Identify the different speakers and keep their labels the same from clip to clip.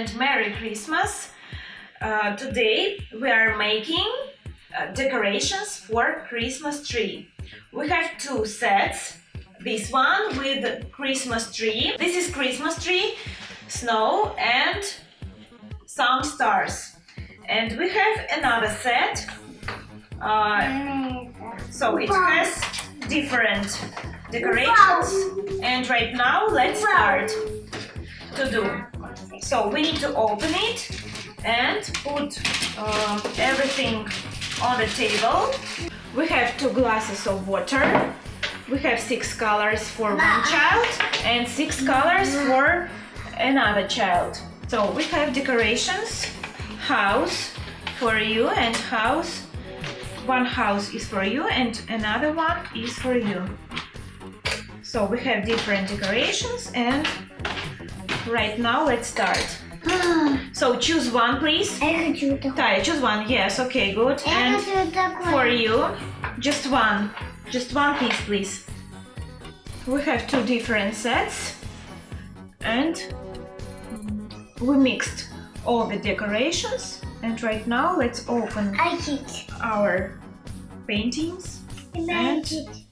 Speaker 1: and Merry Christmas! Today we are making decorations for Christmas tree. We have two sets. This one with Christmas tree. This is Christmas tree, snow and some stars. And we have another set. So it has different decorations. And right now let's start to do. So we need to open it and put everything on the table. We have 2 glasses of water. We have 6 colors for one child and 6 colors for another child. So we have decorations, house for you and house. One house is for you and another one is for you. So we have different decorations and right now let's start. So choose one, please. Taya, choose one. Yes, okay, good. And for you, just one piece, please. We have 2 different sets and we mixed all the decorations. And right now let's open our paintings and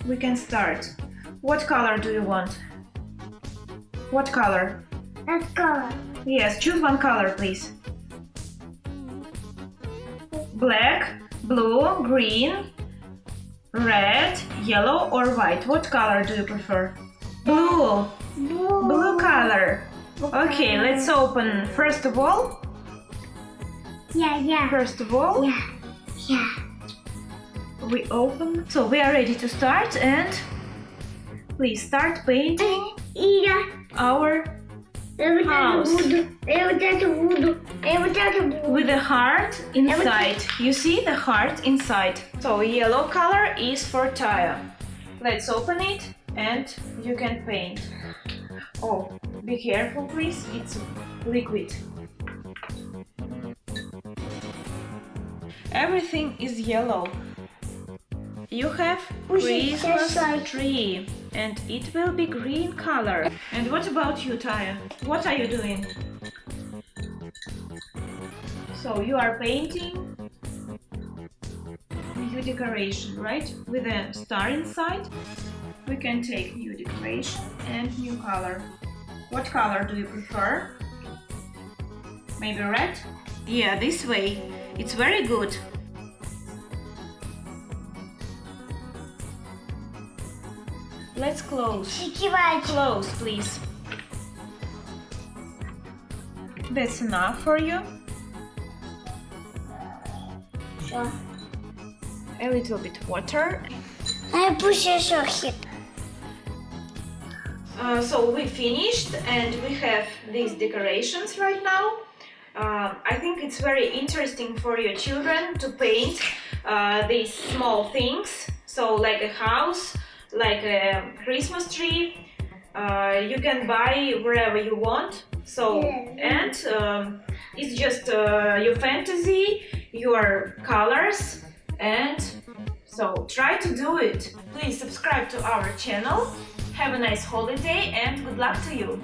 Speaker 1: we can start. What color do you want? What color?
Speaker 2: Let's go.
Speaker 1: Yes, choose one color, please. Black, blue, green, red, yellow or white. What color do you prefer? Blue. Blue color. Okay, let's open. First of all. First of all. We open. So we are ready to start and please start painting our house with a heart inside. You see the heart inside. So yellow color is for Taya. Let's open it and you can paint. Oh, be careful please, it's liquid. Everything is yellow. You have Christmas tree and it will be green color. And what about you, Taya? What are you doing? So you are painting new decoration, right? With a star inside. We can take new decoration and new color. What color do you prefer? Maybe red? Yeah, this way. It's very good. Let's close. Close, please. That's enough for you.
Speaker 2: Sure.
Speaker 1: A little bit water. So we finished and we have these decorations right now. I think it's very interesting for your children to paint these small things. So like a house, like a Christmas tree, you can buy wherever you want. So and it's just your fantasy, your colors, and so try to do it. Please subscribe to our channel. Have a nice holiday and good luck to you.